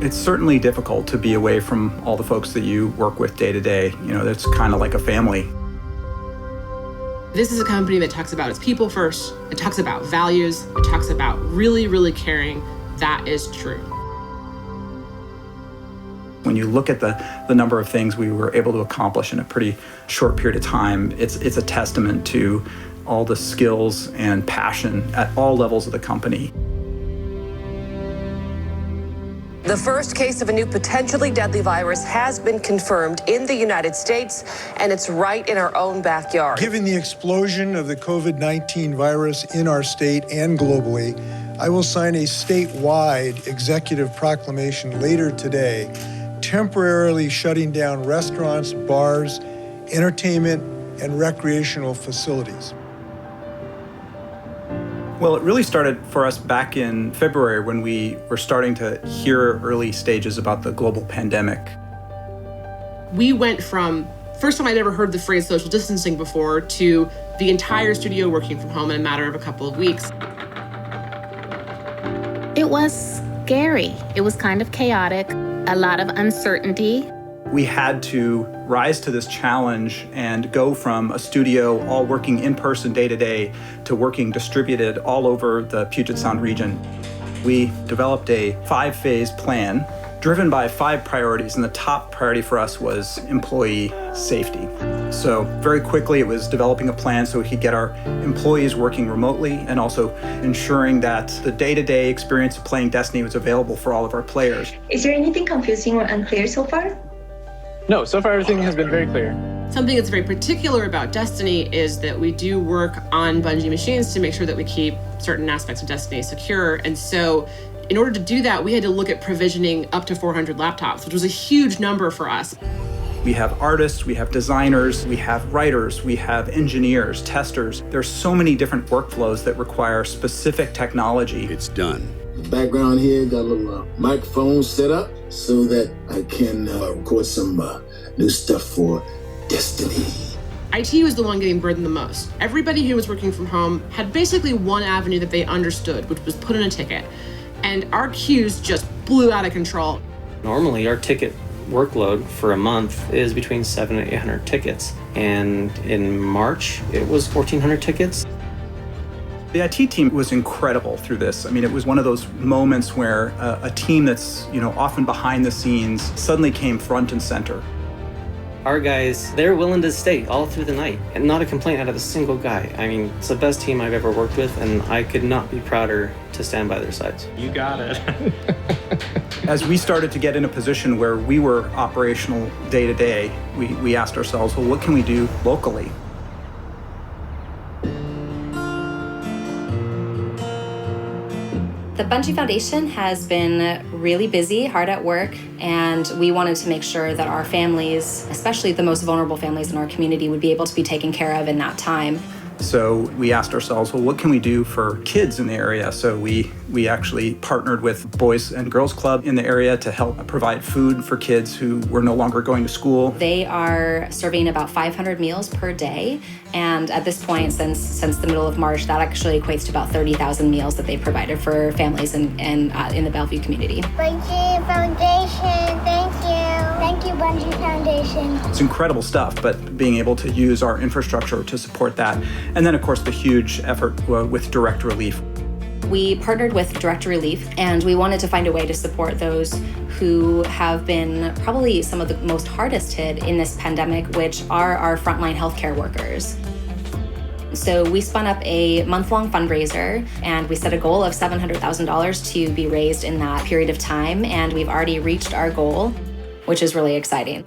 It's certainly difficult to be away from all the folks that you work with day to day. You know, it's kind of like a family. This is a company that talks about its people first. It talks about values. It talks about really, really caring. That is true. When you look at the number of things we were able to accomplish in a pretty short period of time, it's a testament to all the skills and passion at all levels of the company. The first case of a new potentially deadly virus has been confirmed in the United States, and it's right in our own backyard. Given the explosion of the COVID-19 virus in our state and globally, I will sign a statewide executive proclamation later today, temporarily shutting down restaurants, bars, entertainment, and recreational facilities. Well, it really started for us back in February when we were starting to hear early stages about the global pandemic. We went from, first time I'd ever heard the phrase social distancing before, to the entire studio working from home in a matter of a couple of weeks. It was scary. It was kind of chaotic, a lot of uncertainty. We had to rise to this challenge and go from a studio all working in person day to day to working distributed all over the Puget Sound region. We developed a 5-phase plan driven by 5 priorities, and the top priority for us was employee safety. So very quickly it was developing a plan so we could get our employees working remotely and also ensuring that the day-to-day experience of playing Destiny was available for all of our players. Is there anything confusing or unclear so far? No, so far everything has been very clear. Something that's very particular about Destiny is that we do work on Bungie machines to make sure that we keep certain aspects of Destiny secure. And so in order to do that, we had to look at provisioning up to 400 laptops, which was a huge number for us. We have artists, we have designers, we have writers, we have engineers, testers. There's so many different workflows that require specific technology. It's done. The background here got a little microphone set up so that I can record some new stuff for Destiny. IT was the one getting burdened the most. Everybody who was working from home had basically one avenue that they understood, which was put in a ticket. And our queues just blew out of control. Normally, our ticket workload for a month is between 700 and 800 tickets. And in March, it was 1,400 tickets. The IT team was incredible through this. I mean, it was one of those moments where a team that's, often behind the scenes suddenly came front and center. Our guys, they're willing to stay all through the night, and not a complaint out of a single guy. I mean, it's the best team I've ever worked with, and I could not be prouder to stand by their sides. You got it. As we started to get in a position where we were operational day to day, we asked ourselves, well, what can we do locally? The Bungie Foundation has been really busy, hard at work, and we wanted to make sure that our families, especially the most vulnerable families in our community, would be able to be taken care of in that time. So we asked ourselves, well, what can we do for kids in the area? So we actually partnered with Boys and Girls Club in the area to help provide food for kids who were no longer going to school. They are serving about 500 meals per day. And at this point, since the middle of March, that actually equates to about 30,000 meals that they provided for families in the Bellevue community. Bungie Foundation, thank you. Thank you, Bungie Foundation. It's incredible stuff, but being able to use our infrastructure to support that. And then, of course, the huge effort with Direct Relief. We partnered with Direct Relief, and we wanted to find a way to support those who have been probably some of the most hardest hit in this pandemic, which are our frontline healthcare workers. So we spun up a month-long fundraiser, and we set a goal of $700,000 to be raised in that period of time, and we've already reached our goal, which is really exciting.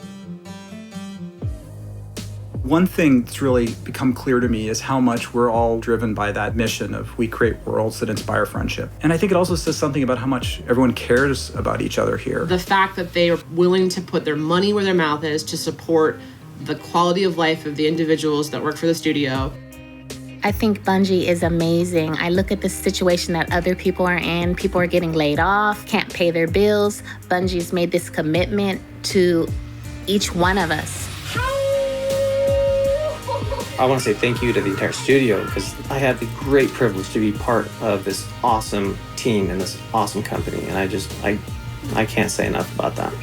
One thing that's really become clear to me is how much we're all driven by that mission of we create worlds that inspire friendship. And I think it also says something about how much everyone cares about each other here. The fact that they are willing to put their money where their mouth is to support the quality of life of the individuals that work for the studio. I think Bungie is amazing. I look at the situation that other people are in. People are getting laid off, can't pay their bills. Bungie's made this commitment to each one of us. I want to say thank you to the entire studio because I had the great privilege to be part of this awesome team and this awesome company. And I I can't say enough about that.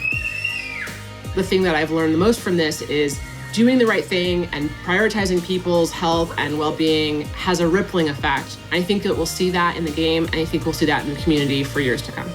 The thing that I've learned the most from this is doing the right thing and prioritizing people's health and well-being has a rippling effect. I think that we'll see that in the game, and I think we'll see that in the community for years to come.